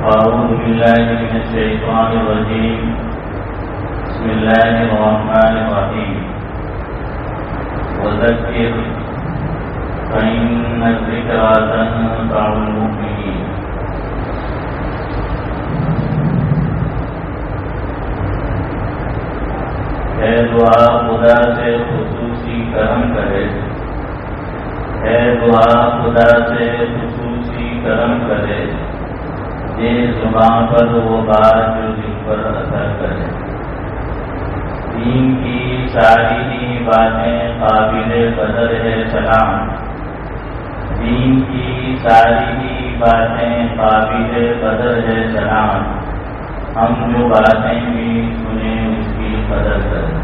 أعوذ بالله من الشيطان الرجيم. بسم الله الرحمن الرحيم. وذكر فإن الذكرى تنفع المؤمنين. اے دعا خدا سے خصوصی کرم کرے، اے دعا خدا سے خصوصی کرم کرے، یہ زبان پر وہ بات جو دل پر اثر کرے. دین کی ساری ہی باتیں قابل قدر ہے سلام، دین کی ساری ہی باتیں قابل قدر ہے سلام. ہم جو باتیں بھی سنیں اس کی قدر کریں.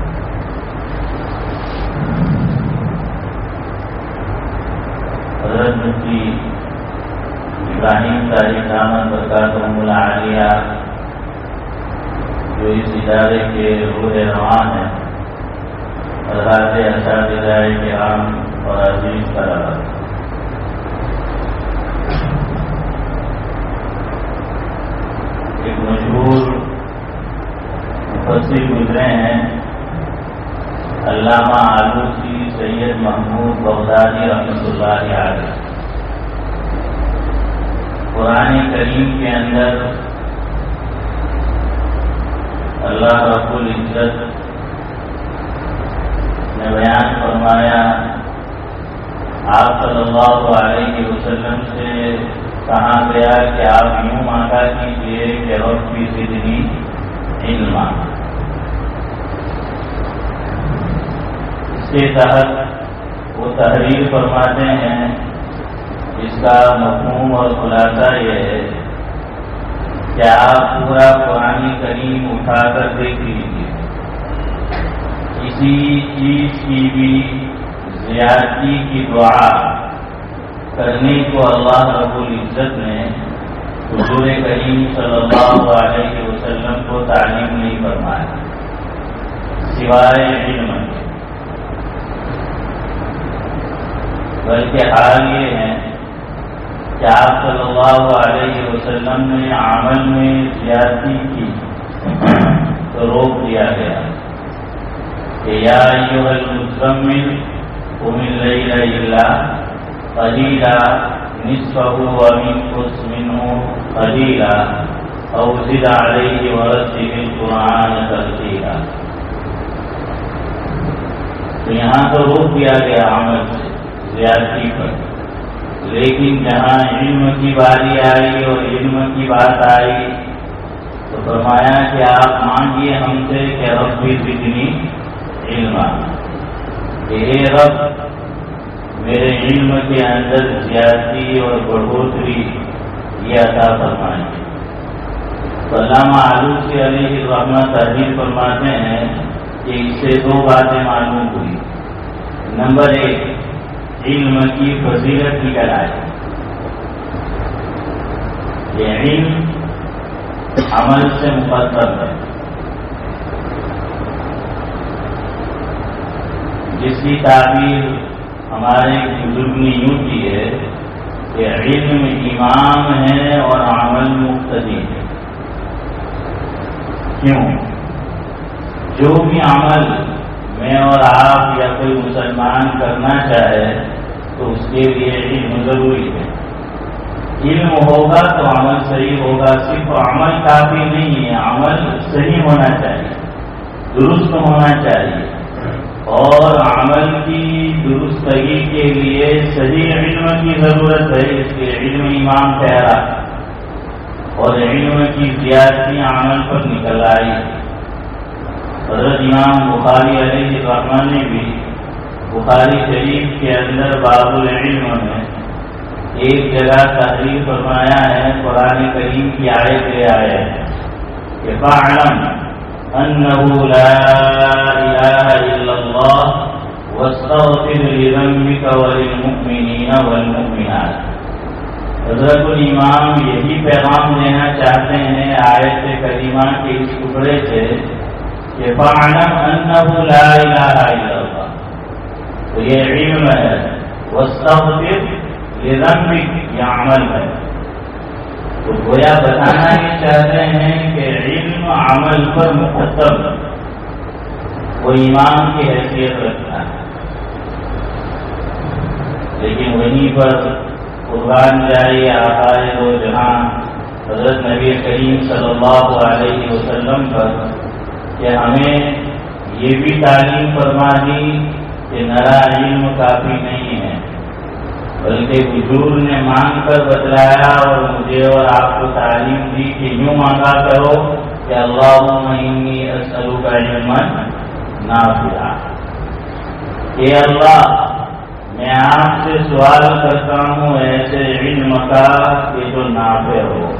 حضرت مفتی ابراہیم طارق احمد برکاتہم العالیہ جو اس ادارے کے روح روان ہیں، حضرات اساتذہ کرام اور عزیز طلباء، ایک مشہور مفسر گزرے ہیں علامہ آلوسی سید محمود بغدادی رحمۃ اللہ علیہ. قرآن کریم کے اندر اللہ رب العزت نے بیان فرمایا، آپ صلی اللہ علیہ وسلم سے کہا گیا کہ آپ یوں مانگا کیجیے کہ رب کی زدنی علما. اس کے تحت وہ تحریر فرماتے ہیں، اس کا مفہوم اور خلاصہ یہ ہے کہ آپ پورا قرآن کریم اٹھا کر دیکھ لیجیے، کسی چیز کی بھی زیادتی کی دعا کرنے کو اللہ رب العزت نے حضور کریم صلی اللہ علیہ وسلم کو تعلیم نہیں فرمایا سوائے علم کے، بلکہ حال یہ ہے کہ آپ صلی اللہ علیہ وسلم نے عمل میں زیادتی کی تو روک دیا گیا کہ یا ایھا المزمل قم اللیل الا قلیلا نصفه وانقص منه قلیلا او زد علیہ ورتل القرآن ترتیلا. تو یہاں تو روک دیا گیا عمل سے زیادتی پر، لیکن جہاں علم کی باری آئی اور علم کی بات آئی تو فرمایا کہ آپ مانگیے ہم سے کہ رب بھی زدنی علما، کہ اے رب میرے علم کے اندر زیادتی اور بڑھوتری یہ عطا فرمائیے. تو علامہ آلوسی علیہ الرحمۃ تحریر فرماتے ہیں کہ اس سے دو باتیں معلوم ہوئی. نمبر ایک، علم کی فضیلت نکل آئی. یہ علم عمل سے مقدم ہے، جس کی تعبیر ہمارے بزرگ نے یوں کی ہے کہ علم امام ہے اور عمل مقتدی ہے. کیوں؟ جو بھی عمل میں اور آپ یا کوئی مسلمان کرنا چاہے تو اس کے لیے علم ضروری ہے. علم ہوگا تو عمل صحیح ہوگا. صرف عمل کافی نہیں ہے، عمل صحیح ہونا چاہیے، درست ہونا چاہیے، اور عمل کی درستگی کے لیے صحیح علم کی ضرورت ہے. اس لیے علم امام ٹھہرا اور علم کی زیادتی عمل پر نکل آئی. حضرت امام بخاری علیہ الرحمۃ نے بھی بخاری شریف کے اندر باب العلم میں ایک جگہ تحریر فرمایا ہے، قرآن کریم کی آیت لے آئے ہیں کہ فاعلم انہ لا الہ الا اللہ واستغفر لذنبک وللمؤمنین والمؤمنات. حضرت الامام یہی پیغام دینا چاہتے ہیں آیت کریمہ کے اس ٹکڑے سے کہ فاعلم انہ لا الہ الا اللہ. تو یہ علم ہے، واستغفر لذنبک یہ عمل ہے. تو گویا بتانا یہ چاہتے ہیں کہ علم عمل پر مقدم وہ امام کی حیثیت رکھتا ہے، لیکن وہیں پر قربان جائے آقائے دو جہاں حضرت نبی کریم صلی اللہ علیہ وسلم پر کہ ہمیں یہ بھی تعلیم فرما دی کہ نرا علم کافی نہیں ہے، بلکہ حضور نے مانگ کر بتلایا اور مجھے اور آپ کو تعلیم دی کہ یوں مانگا کرو کہ اللہم انی اسألک علما نافعا، کہ اللہ میں آپ سے سوال کرتا ہوں ایسے علم کا کہ جو نافع ہو،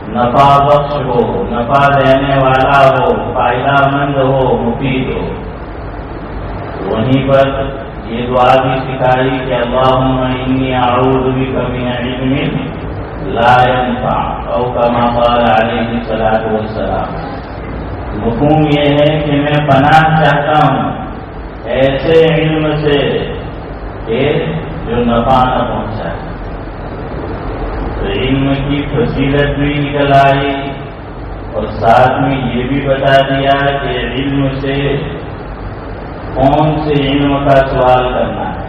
نفع بخش ہو، نفع دینے والا ہو، فائدہ مند ہو، مفید ہو۔ وہیں پر یہ دعا بھی سکھائی کہ اللہم انی اعوذ بک من علم لا ينفع او کما قال علیہ الصلوۃ والسلام۔ مفہوم یہ ہے کہ میں پناہ چاہتا ہوں ایسے علم سے کہ جو نفع نہ پہنچائے۔ تو علم کی فضیلت بھی نکل آئی اور ساتھ میں یہ بھی بتا دیا کہ علم سے کون سے علم کا سوال کرنا ہے۔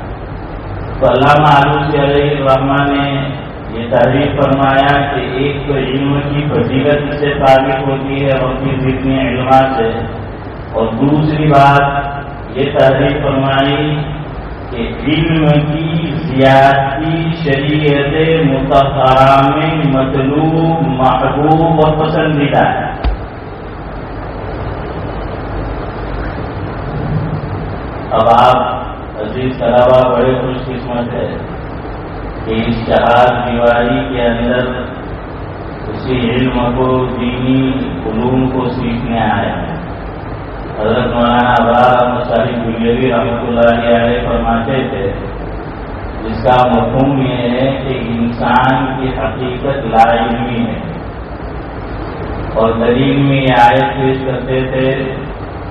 تو علامہ آلوسی علیہ الرحمہ نے یہ تعریف فرمایا کہ ایک تو علم کی فضیلت سے ثابت ہوتی ہے اور پھر جتنے علما سے، اور دوسری بات یہ تعریف فرمائی کہ علم کی زیادتی شریعت مطہرہ میں مطلوب، محبوب اور پسندیدہ ہے۔ اب آپ عزیز طلبا بڑے خوش قسمت ہے کہ اس چہار دیواری کے اندر اسی علم کو، دینی علوم کو سیکھنے آئے ہیں۔ حضرت مولانا ابرار احمد صاحب بلیوی رحمۃ اللہ علیہ فرماتے تھے جس کا مفہوم یہ ہے کہ انسان کی حقیقت لا علمی ہے، اور دلیل میں یہ آیت پیش کرتے تھے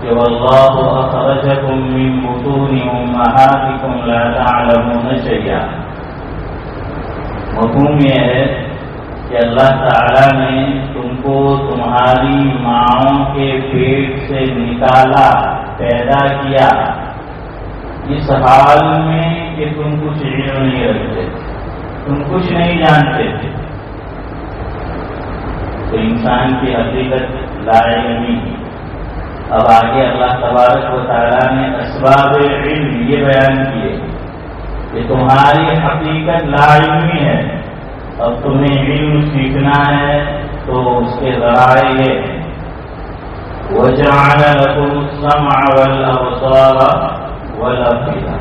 کہ واللہ اخرجکم من بطون امہاتکم لا تعلمون شیئا۔ مفہوم یہ ہے کہ اللہ تعالیٰ نے تم کو تمہاری ماؤں کے پیٹ سے نکالا، پیدا کیا اس حال میں کہ تم کچھ علم نہیں رکھتے، تم کچھ نہیں جانتے تھے۔ تو انسان کی حقیقت لا علمی۔ اب آگے اللہ تبارک و تعالیٰ نے اسباب علم یہ بیان کیے کہ تمہاری حقیقت لا علمی ہے، اب تمہیں علم سیکھنا ہے تو اس کے ذرائع یہ ہیں وَجَعَلَ لَكُمُ السَّمْعَ وَالْأَبْصَارَ وَالْأَفْئِدَةَ۔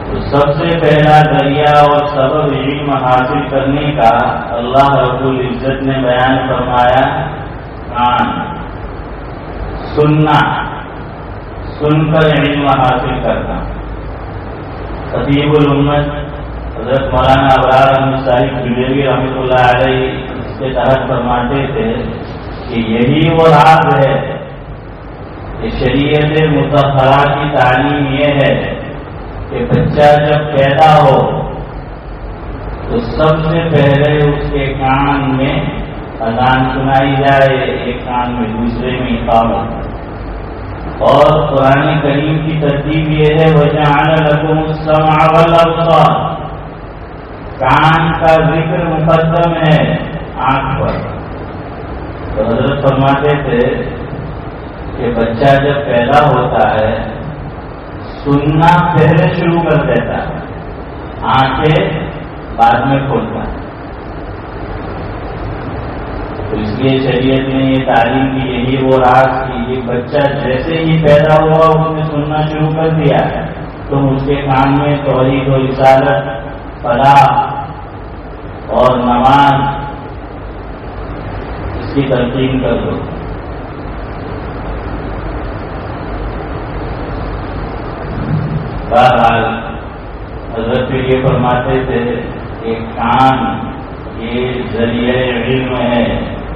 تو سب سے پہلا ذریعہ اور سبب علم حاصل کرنے کا اللہ رب العزت نے بیان فرمایا کان، سننا، سن کر علم حاصل کرنا۔ خطیب الامت حضرت مولانا ابرار احمد صاحب بلیوی رحمۃ اللہ علیہ اس کے تحت فرماتے تھے کہ یہی وہ راز ہے کہ شریعت مطہرہ کی تعلیم یہ ہے کہ بچہ جب پیدا ہو تو سب سے پہلے اس کے کان میں اذان سنائی جائے، ایک کان میں، دوسرے میں اقامت۔ اور قرآن کریم کی ترتیب یہ ہے وَجَعَلَ لَكُمُ السَّمْعَ وَالْأَبْصَارَ، کان کا ذکر مقدم ہے آنکھ پر۔ تو حضرت فرماتے تھے کہ بچہ جب پیدا ہوتا ہے سننا پہلے شروع کر دیتا ہے، آنکھیں بعد میں کھولتا ہے۔ تو اس لیے شریعت نے یہ تعلیم کی، یہی وہ راز کی یہ بچہ جیسے ہی پیدا ہوا اس نے سننا شروع کر دیا ہے تو اس کے کان میں توحید و رسالت، فلاح اور نماز اس کی تلقین کر دو۔ بہرحال حضرت یہ فرماتے تھے کہ کان یہ ذریعہ علم ہے،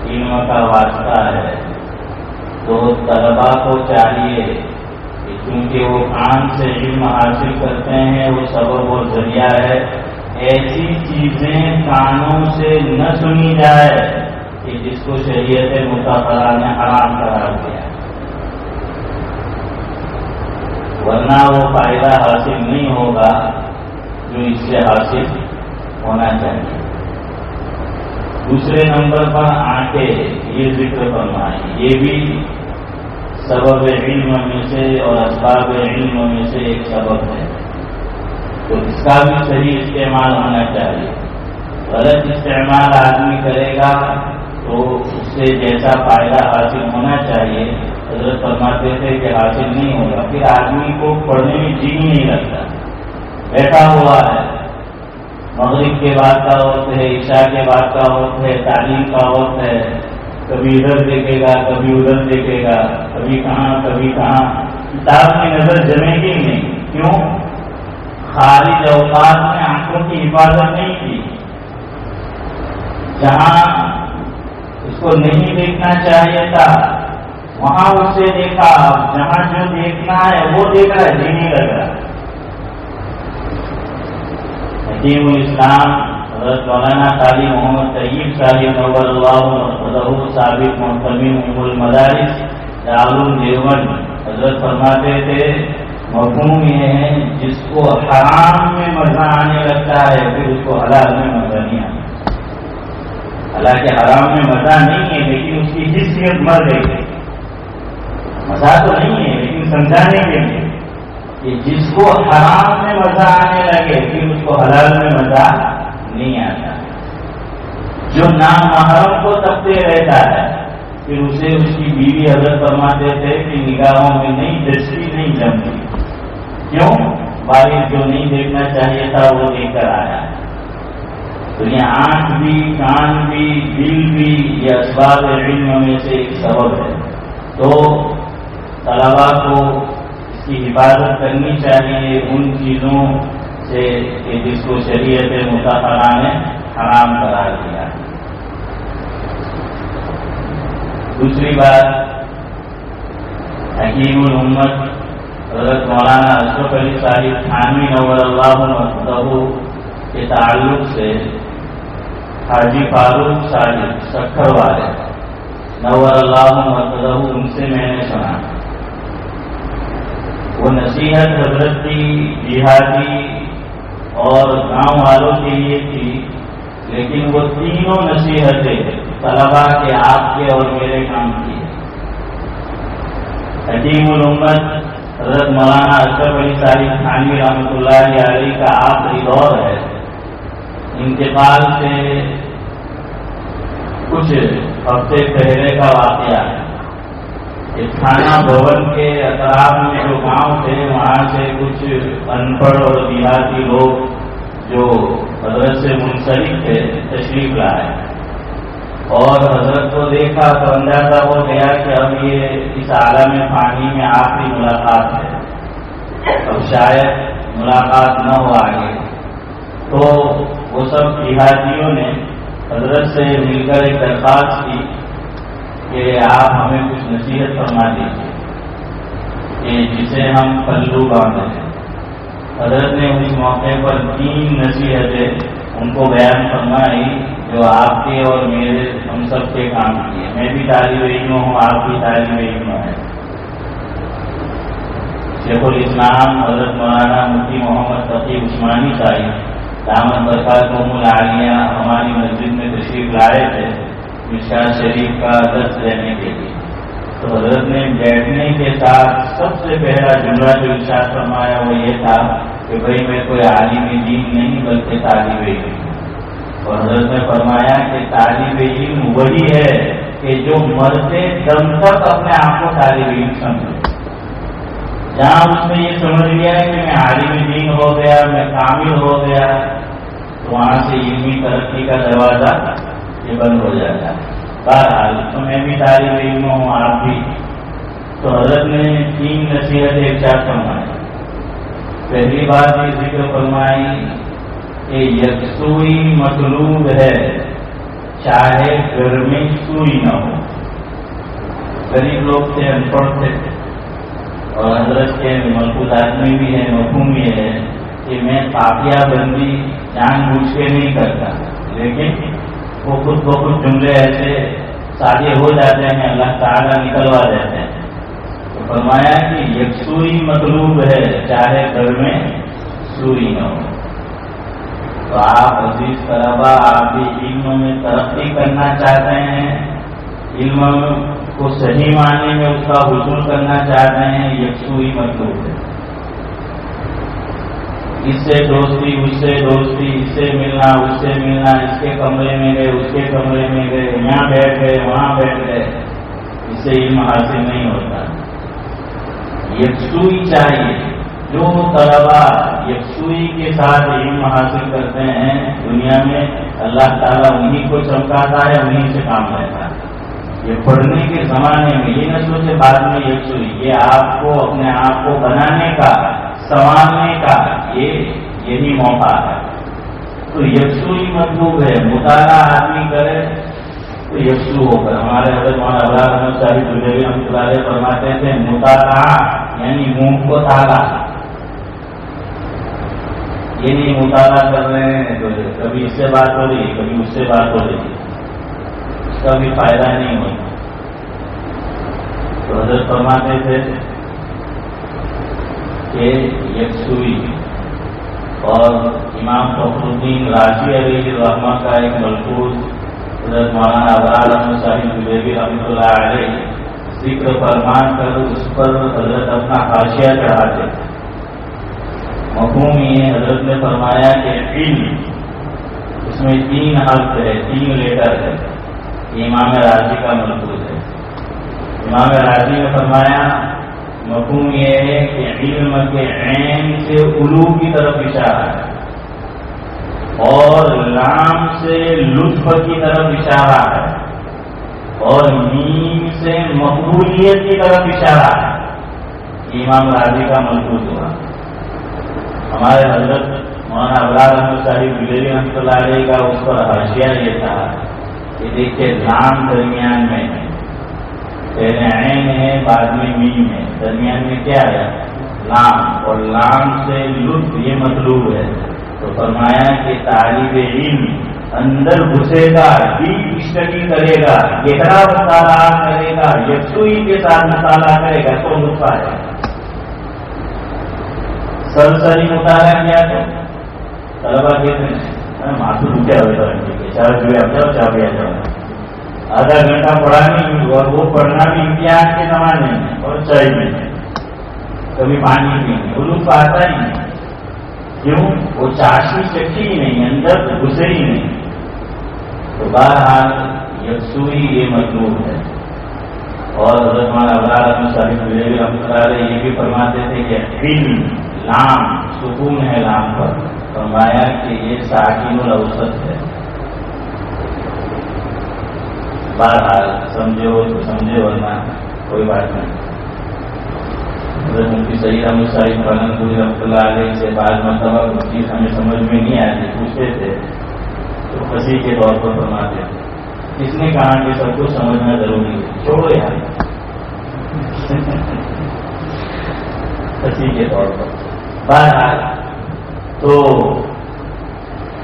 علم کا واسطہ ہے۔ تو طلباء کو چاہیے کہ چونکہ وہ کان سے علم حاصل کرتے ہیں، وہ سبب اور ذریعہ ہے، ایسی چیزیں کانوں سے نہ سنی جائے کہ جس کو شریعت مطہرہ نے حرام قرار دیا، ورنہ وہ فائدہ حاصل نہیں ہوگا جو اس سے حاصل ہونا چاہیے۔ دوسرے نمبر پر آنکھیں، یہ ذکر فرمائیں، یہ بھی سبب علم میں سے اور اسباب علم میں سے ایک سبب ہے، تو اس کا بھی صحیح استعمال ہونا چاہیے۔ غلط استعمال آدمی کرے گا تو اس سے جیسا فائدہ حاصل ہونا چاہیے حضرت فرماتے تھے کہ حاصل نہیں ہوگا، پھر آدمی کو پڑھنے میں جی نہیں لگتا، بیٹھا ہوا ہے، مغرب کے بعد کا وقت ہے، عشاء کے بعد کا وقت ہے، تعلیم کا وقت ہے، کبھی ادھر دیکھے گا کبھی ادھر دیکھے گا، کبھی کہاں، کتاب میں نظر جمے گی نہیں۔ کیوں؟ خارج اوقات میں آنکھوں کی حفاظت نہیں کی، جہاں اس کو نہیں دیکھنا چاہیے تھا وہاں اسے دیکھا، جہاں جو دیکھنا ہے وہ دیکھ رہا ہے، جی نہیں لگ رہا۔ حکیم الاسلام حضرت مولانا قاری محمد طیب صاحب نور اللہ مرقدہ سابق محتمم ام المدارس دارالعلوم دیوبند حضرت فرماتے تھے مفہوم یہ ہے جس کو حرام میں مزہ آنے لگتا ہے پھر اس کو حلال میں مزہ نہیں آتا۔ حالانکہ حرام میں مزہ نہیں ہے لیکن اس کی حیثیت مر گئی ہے، مزہ تو نہیں ہے لیکن سمجھانے کے لیے کہ جس کو حرام میں مزہ آنے لگے پھر اس کو حلال میں مزہ نہیں آتا۔ جو نامحرم کو تکتے رہتا ہے پھر اسے اس کی بیوی حضرت فرماتے تھے کہ نگاہوں میں نہیں دلچسپی نہیں جمتی۔ کیوں؟ بارش جو نہیں دیکھنا چاہیے تھا وہ دیکھ کر آیا۔ تو یہ آنکھ بھی، کان بھی، دل بھی یہ اسباب علم میں سے ایک سبب ہے۔ تو طلباء کو اس کی حفاظت کرنی چاہیے ان چیزوں سے کہ جس کو شریعت مطہرہ نے حرام قرار دیا۔ دوسری بات، حکیم الامت حضرت مولانا اشرف علی صاحب تھانوی نور اللہ مرقدہ کے تعلق سے حاجی فاروق صاحب سکھر والے نور اللہ مرقدہ ان سے میں نے سنا، وہ نصیحت حضرت کی دیہاتی اور گاؤں والوں کے لیے تھی، لیکن وہ تینوں نصیحتیں طلباء کے، آپ کے اور میرے کام کی۔ حکیم الامت حضرت مولانا اشرف علی صاحب تھانوی رحمۃ اللہ علیہ کا آخری دور ہے، انتقال سے کچھ ہفتے پہلے کا واقعہ ہے۔ تھانہ بھون کے اطراف میں جو گاؤں تھے وہاں سے کچھ ان پڑھ اور دیہاتی لوگ جو حضرت سے منسلک تھے تشریف لائے اور حضرت کو دیکھا تو اندازہ ہو گیا کہ اب یہ اس عالم فانی میں آخری ملاقات ہے، اب شاید ملاقات نہ ہو آگے۔ تو وہ سب دیہاتیوں نے حضرت سے مل کر ایک درخواست کی کہ آپ ہمیں کچھ نصیحت فرما دیجیے کہ جسے ہم پلو باندھیں۔ حضرت نے اس موقع پر 3 نصیحتیں ان کو بیان فرمائی جو آپ کے اور میرے ہم سب کے کام کیے۔ میں بھی طالب علم ہوں، آپ بھی طالب علم ہیں۔ شیخ الاسلام حضرت مولانا مفتی محمد تقی عثمانی صاحب دامت برکاتہم العالیہ ہماری مسجد میں تشریف لائے تھے مشکات شریف کا درس لینے کے لیے۔ تو حضرت نے بیٹھنے کے ساتھ سب سے پہلا جملہ جو ارشاد فرمایا وہ یہ تھا کہ بھائی میں کوئی عالم دین نہیں بلکہ طالب علم ہوں، اور حضرت نے فرمایا کہ طالب علم وہی ہے کہ جو مرتے دم تک اپنے آپ کو طالب علم سمجھے۔ جہاں اس نے یہ سمجھ لیا ہے کہ میں عالم دین ہو گیا، میں کامل ہو گیا، تو وہاں سے علمی ترقی کا دروازہ یہ بند ہو جاتا ہے۔ بہرحال تو میں بھی طالب علم ہوں، آپ بھی۔ تو حضرت نے 3 نصیحتیں ارشاد فرمائی۔ پہلی بات یہ ذکر فرمائی کہ یکسوئی مطلوب ہے چاہے گھر میں سوئی نہ ہو۔ غریب لوگ تھے، ان پڑھ تھے، اور حضرت کے ملکوتات میں بھی ہے، مفہوم یہ ہے کہ میں قافیہ بندی جان بوجھ کے نہیں کرتا، لیکن وہ خود بخود جملے ایسے سادے ہو جاتے ہیں، اللہ تعالیٰ نکلوا دیتے ہیں۔ تو فرمایا کہ یکسوئی مطلوب ہے، چاہے گھر میں سوئی نہ ہو۔ تو آپ عزیز طلبا، آپ بھی علم میں ترقی کرنا چاہتے ہیں، علم کو صحیح معنی میں اس کا حصول کرنا چاہتے ہیں، یکسوئی مطلوب ہے۔ اس سے دوستی، اس سے دوستی، اس سے ملنا، اس سے ملنا، اس کے کمرے میں گئے، اس کے کمرے میں گئے، یہاں بیٹھ گئے، وہاں بیٹھ گئے، اس سے علم حاصل نہیں ہوتا۔ یکسوئی چاہیے۔ جو طلبا یکسوئی کے ساتھ علم حاصل کرتے ہیں دنیا میں، اللہ تعالیٰ انہیں کو چمکاتا ہے، انہیں سے کام لیتا ہے۔ یہ پڑھنے کے زمانے میں یہ نہ سوچے بعد میں یکسوئی، یہ آپ کو اپنے آپ کو بنانے کا، سنوارنے کا یہی موقع ہے۔ تو یکسوئی مطلوب ہے، مطالعہ آدمی کرے تو یکسو ہو کر۔ ہمارے حضرت مولانا ابرار احمد صاحب دہلوی رحمۃ اللہ علیہ فرماتے تھے، مطالعہ یعنی منہ کو تالا، یہ نہیں مطالعہ کر رہے ہیں تو کبھی اس سے بات ہو رہی، کبھی اس سے بات ہو رہی، اس کا بھی فائدہ نہیں ہوتا۔ تو حضرت فرماتے تھے کہ یکسوئی، اور امام فخر الدین رازی علیہ الرحمہ کا ایک ملفوظ حضرت مولانا ابرار احمد صاحب دہلوی رحمۃ اللہ علیہ ذکر فرمان کر اس پر حضرت اپنا حاشیہ چڑھاتے تھے۔ مفہوم یہ حضرت نے فرمایا کہ علم، اس میں 3 حرف ہے، 3 لیٹر ہے، یہ امام رازی کا ملفوظ ہے۔ امام رازی نے فرمایا مفہوم یہ ہے کہ علم کے عین سے علو کی طرف اشارہ ہے، اور لام سے لطف کی طرف اشارہ ہے، اور میم سے مقبولیت کی طرف اشارہ ہے۔ امام رازی کا ملفوظ ہوا۔ ہمارے حضرت مولانا ابرار احمد صاحب دہلوی رحمۃ اللہ علیہ کا اس پر حاشیہ یہ تھا کہ دیکھیے لام درمیان میں ہے، پہلے عین ہے، بعد میں میم ہے، درمیان میں کیا ہے؟ لام، اور لام سے لطف یہ مطلوب ہے۔ تو فرمایا کہ طالب علم اندر گھسے گا، ڈیپ اسٹڈی کرے گا، گہرا مطالعہ کرے گا، یکسوئی کے ساتھ مطالعہ کرے گا تو لطف آئے گا۔ سرسری مطالعہ کیا تو طلبا کہتے ہیں ماتھو رکیا ہوئے تو چار جو آپ جاؤ چاہ بھی آ جاؤ، آدھا گھنٹہ پڑھانی، اور وہ پڑھنا بھی امتحان کے زمانے میں اور چائے میں، کبھی پانی پینے، وہ لطف آتا ہی نہیں۔ کیوں؟ وہ چاشنی چکھی ہی نہیں، اندر گھسے ہی نہیں۔ تو بہرحال یکسوئی یہ مطلوب ہے۔ اور حضرت مولانا ابرار احمد صاحب دہلوی رحمۃ اللہ علیہ یہ بھی فرماتے تھے کہ علم، لام سکون ہے لام پر، فرمایا کہ یہ ساکن الاوسط ہے۔ بہرحال سمجھے ہو تو سمجھے، ورنہ کوئی بات نہیں۔ حضرت مفتی سعید احمد صاحب پالنپوری رحمۃ اللہ علیہ سے بعض مرتبہ کچھ چیز ہمیں سمجھ میں نہیں آتی، پوچھتے تھے تو پھنسی کے طور پر فرماتے تھے، کس نے کہا کہ سب کچھ سمجھنا ضروری ہے، چھوڑو یار، پھنسی کے طور پر۔ بہرحال تو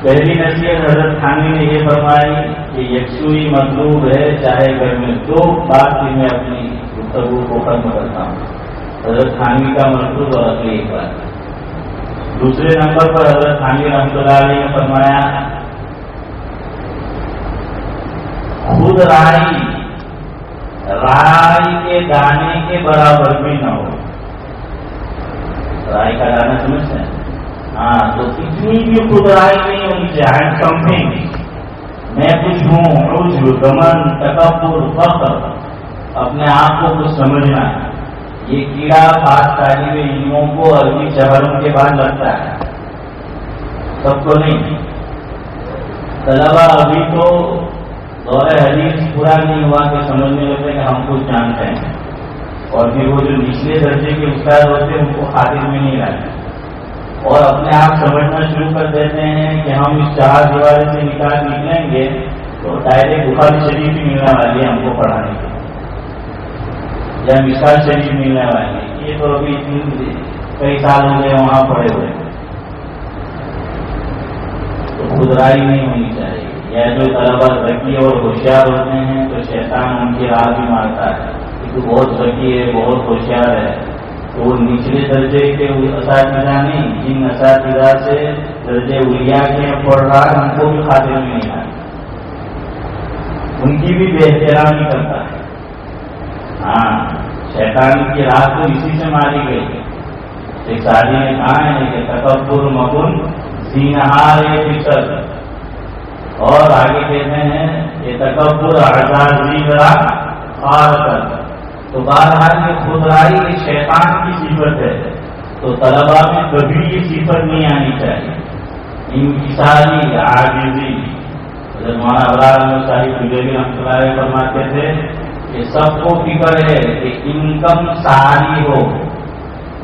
پہلی نصیحت حضرت تھانوی نے یہ فرمائی کہ یکسوئی مطلوب ہے چاہے گھر میں۔ 2 بات کی میں اپنی گفتگو کو ختم کرتا ہوں، حضرت تھانوی کا ملفوظ اور اگلی ایک بات۔ دوسرے نمبر پر حضرت تھانوی رحمۃ اللہ علیہ نے فرمایا خود رائی کے دانے کے برابر بھی نہ ہو۔ رائی کا دانا سمجھتے ہیں؟ ہاں، تو اتنی بھی خود رائی نہیں ہونی چاہیے، سمجھیں میں کچھ ہوں، عجب، گمن، تکبر، فخر، اپنے آپ کو کچھ سمجھنا، یہ کیڑا پاس طالب علموں کو عربی شہروں کے بعد لگتا ہے، سب کو نہیں۔ طلبا ابھی تو دور حدیث پورا نہیں ہوا کہ سمجھنے لگتے کہ ہم کچھ جانتے ہیں، اور پھر وہ جو نچلے درجے کے استاد ہوتے ہیں ان کو خاطر میں نہیں لاتے، اور اپنے آپ سمجھنا شروع کر دیتے ہیں کہ ہم اس 4 دیوارے سے نکلیں گے تو ڈائریکٹ بخاری شریف ہی ملنے والی ہے ہم کو پڑھانے کی، یا مثال شریف ملنے والی ہے۔ یہ تو ابھی کئی سال ہو گئے وہاں پڑے ہوئے، خدرائی نہیں ہونی چاہیے. یا جو طلبا ذکی اور ہوشیار ہوتے ہیں تو شیطان ان کی راہ بھی مارتا ہے کہ تو بہت ذکی ہے، بہت ہوشیار ہے. تو وہ نچلے درجے کے اساتذہ نہیں، جن اساتذہ سے درجے اولیاء کے پڑھ رہا ہے ان کو بھی خاطر میں نہیں آئے، ان کی بھی بے احترامی کرتا ہے. ہاں، شیطان کی راہ تو اسی سے ماری گئی. ایک شادی نے کہا ہے کہ تکبر مکن زینہار فسد، اور آگے کہتے ہیں یہ تکبر اعزازی ذرا خار کر. تو بہرحال یہ خودرائی یہ شیطان کی صفت ہے. تو طلبا میں کبھی یہ صفت نہیں آنی چاہیے. انکساری عاجزی. مولانا ابرار احمد صاحب پجوری رحمۃ اللہ علیہ فرماتے تھے کہ سب کو فکر ہے کہ انکم ساری ہو،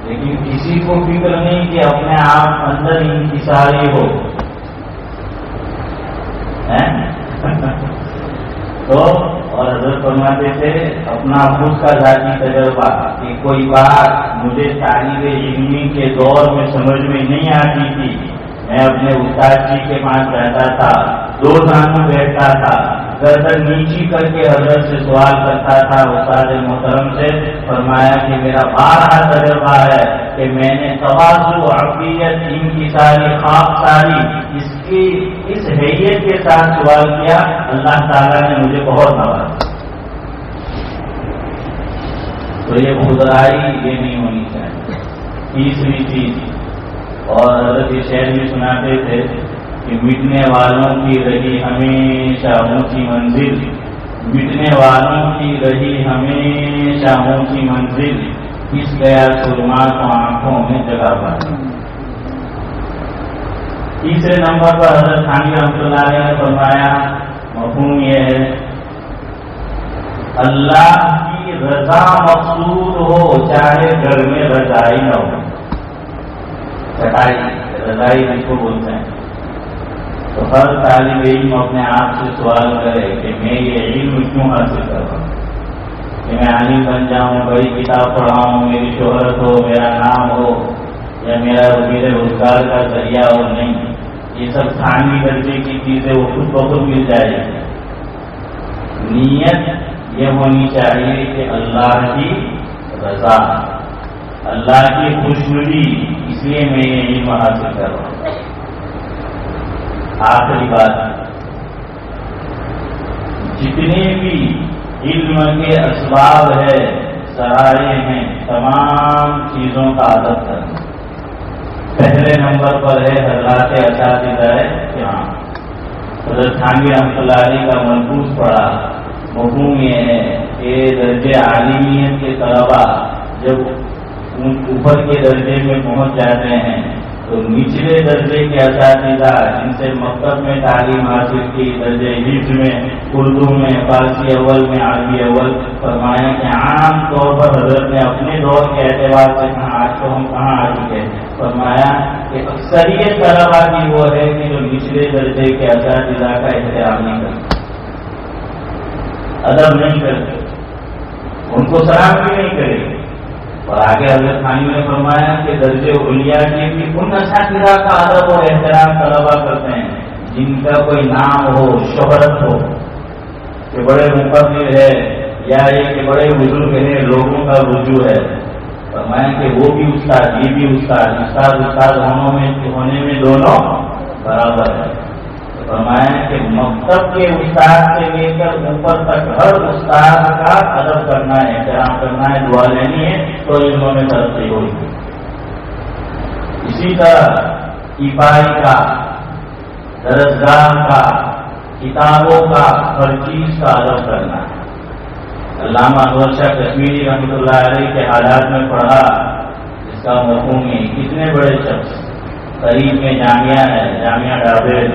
لیکن کسی کو فکر نہیں کہ اپنے آپ اندر انکساری ہو. تو اور حضرت فرماتے تھے اپنا خود کا ذاتی تجربہ کہ کوئی بات مجھے طالب علمی کے دور میں سمجھ میں نہیں آتی تھی، میں اپنے استاد جی کے پاس بیٹھا تھا، دو دانوں بیٹھتا تھا، گردن نیچی کر کے حضرت سے سوال کرتا تھا استاد محترم سے. فرمایا کہ میرا بارہا تجربہ ہے کہ میں نے تواضع، عقیدت، انکساری، خاکساری اس حیثیت کے ساتھ سوال کیا، اللہ تعالیٰ نے مجھے بہت نوازا. تو یہ خودرائی یہ نہیں ہونی چاہیے. تیسری چیز، اور حضرت یہ شعر بھی سناتے تھے کہ مٹنے والوں کی رہی ہمیشہ اونچی منزل، مٹنے والوں کی رہی ہمیشہ اونچی منزل، کس گیا سرما کو آنکھوں میں جگہ پائی. تیسرے نمبر پر حضرت تھانوی رحمۃ اللہ علیہ نے فرمایا مفہوم یہ ہے اللہ کی رضا مقصود ہو چاہے گھر میں رضائی نہ ہو. چٹائی رضائی جس کو بولتے ہیں. تو ہر طالب علم اپنے آپ سے سوال کرے کہ میں یہ علم کیوں حاصل کر رہا ہوں، کہ میں عالم بن جاؤں، بڑی کتاب پڑھاؤں، میری شہرت ہو، میرا نام ہو، یا میرے روزگار کا ذریعہ ہو. نہیں، یہ سب ثانوی درجے کی چیزیں وہ خود بخود مل جائے گی. نیت یہ ہونی چاہیے کہ اللہ کی رضا، اللہ کی خوشنودی، اس لیے میں یہ علم حاصل کر رہا ہوں. آخری بات، جتنے بھی علم کے اسباب ہے، ذرائع ہیں، تمام چیزوں کا ادب کرنا. پہلے نمبر پر ہے حضرات اساتذہ کرام. حضرت تھانوی رحمۃ اللہ علیہ کا ملفوظ پڑھا. مفہوم یہ ہے کہ درجے عالمیت کے طلبا جب اوپر کے درجے میں پہنچ جاتے ہیں تو نچلے درجے کے اساتذہ جن سے مکتب میں تعلیم حاصل کی، درجے حفظ میں، اردو میں، فارسی اول میں، عربی اول، فرمایا کہ عام طور پر حضرت نے اپنے دور کے اعتبار سے کہاں آج تو ہم کہاں آ چکے ہیں، فرمایا کہ اکثریت طلبا کی وہ ہے کہ جو نچلے درجے کے اساتذہ کا احترام نہیں کرتے، ادب نہیں کرتے، ان کو سلام بھی نہیں کرے. اور آگے حضرت تھانوی نے فرمایا کہ درجے اولیاء کے بھی ان اساتذہ کا ادب اور احترام طلبا کرتے ہیں جن کا کوئی نام ہو، شہرت ہو، کہ بڑے مقرر ہے یا یہ کہ بڑے بزرگ ہیں، لوگوں کا رجوع ہے. فرمایا کہ وہ بھی استاد، یہ بھی استاد، استاد ہونے میں دونوں برابر ہے. فرمایا کہ مکتب کے استاد سے لے کر اوپر تک ہر استاد کا ادب کرنا ہے، احترام کرنا ہے، دعا لینی ہے تو علموں میں ترقی ہوگی. اسی طرح افائی کا، درسگاہ کا، کتابوں کا، ہر چیز کا ادب کرنا ہے. علامہ انور شاہ کشمیری رحمۃ اللہ علیہ کے حالات میں پڑھا، اس کا مفہوم ہے کتنے بڑے شخص. قریب میں جامعہ ہے، جامعہ ڈابیل،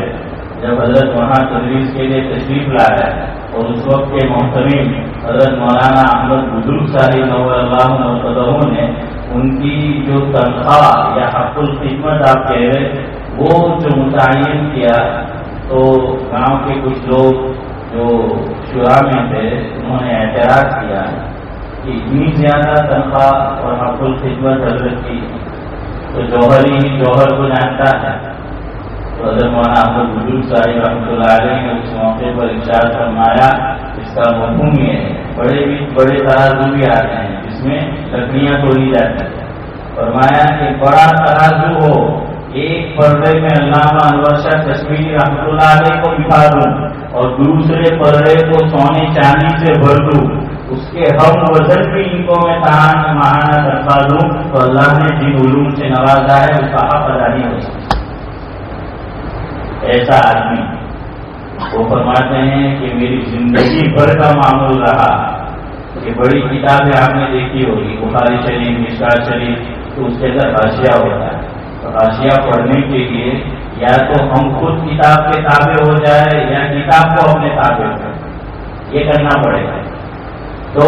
جب حضرت وہاں تدریس کے لیے تشریف لایا اور اس وقت کے محترم حضرت مولانا احمد بزرگ صاحب نور اللہ مرتضی نے ان کی جو تنخواہ یا حق الخدمت آپ کہہ رہے وہ جو متعین کیا، تو گاؤں کے کچھ لوگ جو شورا میں تھے انہوں نے اعتراض کیا کہ اتنی زیادہ تنخواہ اور حق الخدمت حضرت کی، تو جوہر ہی جوہر کو جانتا ہے. تو حضرت مولانا احمد وجود صاحب رحمۃ اللہ علیہ نے اس موقع پر ارشاد فرمایا اس کا مفہوم یہ ہے، بڑے ترازو بھی آتے ہیں جس میں لکڑیاں توڑی جاتی ہیں۔ فرمایا کہ بڑا ترازو ہو، ایک پردے میں علامہ انور شاہ کشمیری رحمۃ اللہ علیہ کو بٹھا دوں اور دوسرے پردے کو سونے چاندی سے بھر دوں، اس کے ہم وزن بھی ان کو میں تان ماہانہ کرتا دوں تو اللہ نے جن علوم سے نوازا ہے اس کا حق ادا نہیں ہو سکتا۔ ایسا آدمی وہ فرماتے ہیں کہ میری زندگی بھر کا معمول رہا کہ بڑی کتابیں آپ نے دیکھی ہوگی، بخاری شریف، مشکات شریف، تو اس کے اندر حاشیہ ہوتا ہے، تو حاشیہ پڑھنے کے لیے یا تو ہم خود کتاب کے تابع ہو جائے یا کتاب کو اپنے تابع ہو جائے، یہ کرنا پڑے گا۔ تو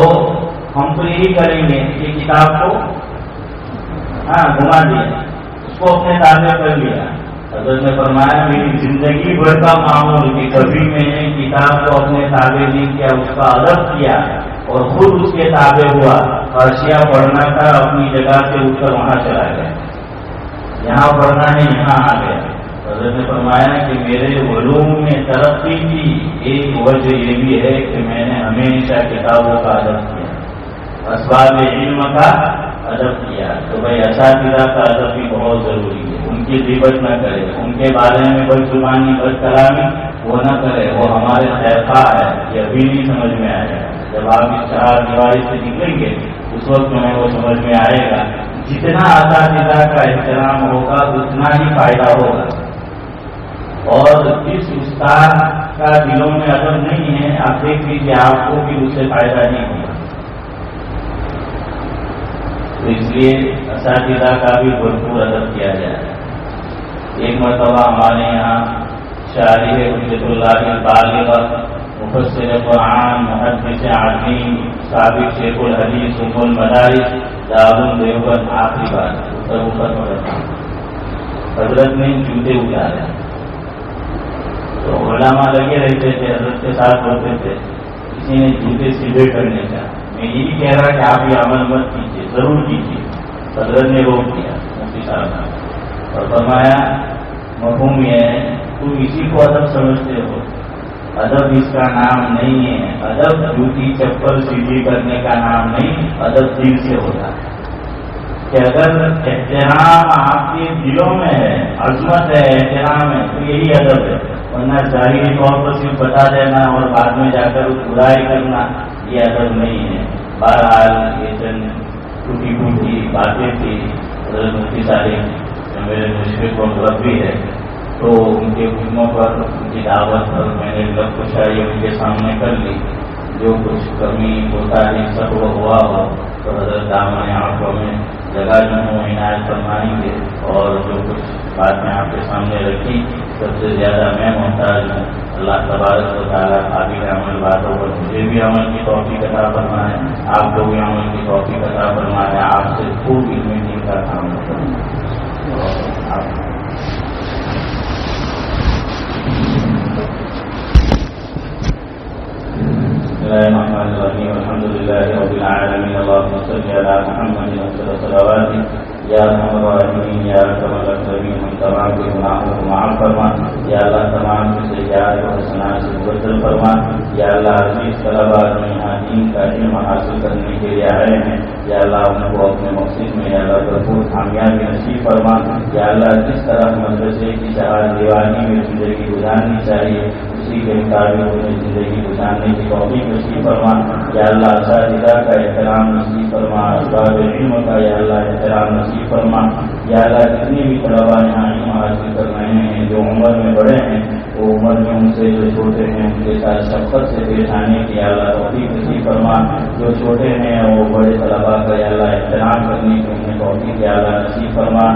ہم تو یہی کریں گے کہ کتاب کو گھما دیا، اس کو اپنے تابع کر لیا۔ حضرت نے فرمایا میری زندگی بھر کا معمول کہ کبھی میں نے کتاب کو اپنے تابع نہیں کیا، اس کا ادب کیا اور خود اس کے تابع ہوا، حاشیہ پڑھنا تھا اپنی جگہ سے اٹھ کر وہاں چلا گیا، یہاں پڑھنا ہے یہاں آ گیا۔ حضرت نے فرمایا کہ میرے علوم میں ترقی کی ایک وجہ یہ بھی ہے کہ میں نے ہمیشہ کتابوں کا ادب کیا، اسباب علم کا ادب کیا۔ تو بھائی اساتذہ کا ادب بھی بہت ضروری ہے، ان کی غیبت نہ کرے، ان کے بارے میں بد زبانی بد کلامی وہ نہ کرے، وہ ہمارے خیرخواہ ہے، یہ ابھی نہیں سمجھ میں آئے گا۔ جب آپ اس چار دیواری سے نکلیں گے اس وقت میں وہ سمجھ میں آئے گا، جتنا اساتذہ کا احترام ہوگا اتنا ہی فائدہ ہوگا، اور جس استاد کا دلوں میں ادب نہیں ہے آپ دیکھ لیجیے آپ کو بھی اس سے فائدہ نہیں ہوگا۔ تو اس لیے اساتذہ کا بھی بھرپور ادب کیا جائے۔ ایک مرتبہ ہمارے یہاں شارح حجت اللہ البالغ مفسر قرآن محدث عظیم سابق شیخ الحدیث ام المدارس دارالعلوم دیوبند آخری بار حضرت نے جوتے اتارے، تو علماء لگے رہتے تھے، حضرت کے ساتھ ہوتے تھے، کسی نے جوتے سیدھے کرنے کا، میں یہ نہیں کہہ رہا کہ آپ یہ عمل مت کیجیے، ضرور کیجیے، حضرت نے روک دیا مفتی صاحب نے اور فرمایا مفہوم یہ ہے تم اسی کو ادب سمجھتے ہو، ادب اس کا نام نہیں ہے، ادب جوتی چپل سیدھی کرنے کا نام نہیں، ادب دل سے ہوتا ہے کہ اگر احترام آپ کے دلوں میں ہے، عظمت ہے، احترام ہے تو یہی ادب ہے، ورنہ ظاہری طور پر صرف بتا دینا اور بعد میں جا کر برائی کرنا یہ ادب نہیں ہے۔ بہرحال یہ چند ٹوٹی پھوٹی باتیں تھی، حضرت مفتی صاحب میرے مشرق و مربی ہے، تو ان کے حکموں پر ان کی دعوت پر میں نے لب کشائی ان کے سامنے کر لی، جو کچھ کمی ہوتا ہے سب وہ ہوا ہو تو حضرت دامن آنکھوں میں جگہ جو ہوں عنایت فرمائیں گے، اور جو کچھ باتیں آپ کے سامنے رکھی سب سے زیادہ میں محتاج ہوں، اللہ تبارک و تعالیٰ قابل عمل باتوں پر مجھے بھی عمل کی توفیق عطا فرمائے، آپ کو بھی عمل کی توفیق عطا فرمائے، آپ سے خوب علم دین کا کام کریں۔ الرحمن الرحیم الحمد للہ رب العالمین اللهم صل علی محمد وعلى صلواته یا ارحم الراحمین یا ارحم الراحمین، ہم تمام کے گناہوں کو معاف فرما، یا اللہ تمام کے سیئات و حسنات سے مبدل فرما، یا اللہ عزیز طلباء جو یہاں دین کا علم حاصل کرنے کے لیے آئے ہیں، یا اللہ ان کو اپنے مقصد میں یا اللہ بھرپور کامیابی نصیب فرما، یا اللہ جس طرح مدرسے کی چار دیوانی میں زندگی گزارنی چاہیے اسی کے مطابق انہیں زندگی گزارنے کی توفیق نصیب فرما، یا اللہ اساتذہ کا احترام نصیب فرما، اسباب علم کا یا اللہ احترام نصیب فرما، یا اللہ جتنے بھی طلباء یہاں علم حاصل کر رہے ہیں جو عمر میں بڑے ہیں وہ عمر میں ان سے جو چھوٹے ہیں ان کے ساتھ شفقت سے پیش آنے کی یا اللہ توفیق نصیب فرما، جو چھوٹے ہیں وہ بڑے طلباء کا یا اللہ احترام کرنے کی انہیں توفیق یا اللہ نصیب فرما،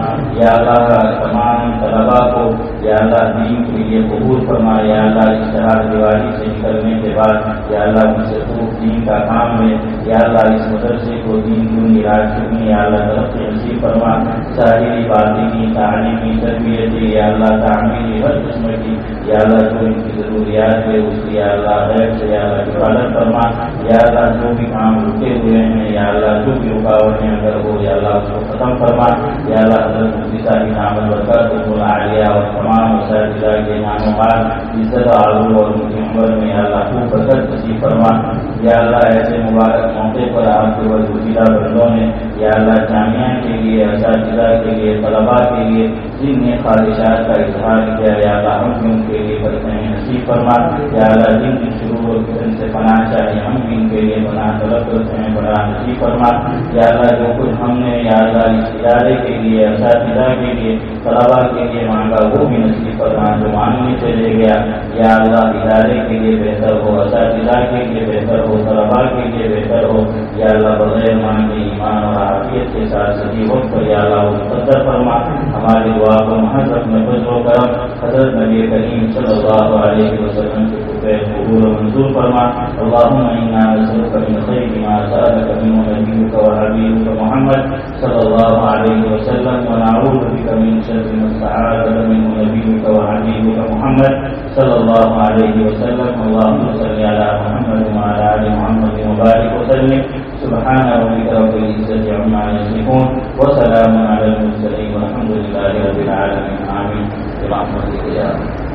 یا اللہ تمام طلباء کو یا اللہ دین کے لیے قبول فرما، یا اللہ اس طرح دیوالی سے نکلنے کے بعد یا اللہ ان سے خوب دین کا کام ہے، یا اللہ اس مدرسے کو دین دنی رات چنی یا اللہ ترقی نصیب فرما، ظاہری باطنی تعلیمی تربیتی یا اللہ تعمیری ہر قسم کی یا اللہ جو ان کی ضروریات ہے اس کی یا اللہ غیب سے یا اللہ حفاظت فرما، یا اللہ جو بھی کام رکے ہوئے ہیں یا اللہ جو بھی رکاوٹیں اگر ہو یا اللہ اس کو ختم فرما، یا اللہ حضرت مفتی صاحب کی نام برکات عالیہ اور تمام اساتذہ کے نام و مال عزت آلو اور ان کی عمر میں یا اللہ خوب برکت نصیب فرما، یا اللہ ایسے مبارک موقع پر آپ کے وسیلہ بندوں نے یا اللہ جامعہ کے لیے اساتذہ کے لیے طلباء کے لیے جن نے خواہشات کا اظہار کیا یا اللہ ہم بھی ان کے لیے برکتیں نصیب فرما، یا اللہ جن کی شروع اور کتن سے پناہ چاہیے ہم بھی ان کے لیے پناہ طلب کرتے ہیں بڑا نصیب فرما، یا اللہ جو کچھ ہم نے یا اللہ اس ادارے کے لیے اساتذہ کے لیے طلباء کے لیے مانگا وہ بھی نصیب فرما، جو مانگنے چلے گیا یا اللہ ادارے کے لیے بہتر ہو، اساتذہ کے لیے بہتر ہو، طلباء کے لیے بہتر ہو، یا اللہ بغیر مانگے ایمان اور عافیت کے ساتھ صحیح وقت پر یا اللہ وہ مقدر فرما، ہماری دعا کو محض اپنے فضل و کرم حضرت نبی کریم صلی اللہ علیہ وسلم کے قبول قبول و منظور فرما، اللهم انا نسألك من خير ما سألك منه نبيك وحبيبك محمد صلى الله عليه وسلم ونعوذ بك من شر ما استعاذك منه نبيك وحبيبك محمد صلى الله عليه وسلم، اللهم صل على محمد وعلى آل محمد وبارك وسلم، سبحان ربك رب العزة عما يصفون وسلام على المرسلين والحمد لله رب العالمين، آمين برحمتك يا رب.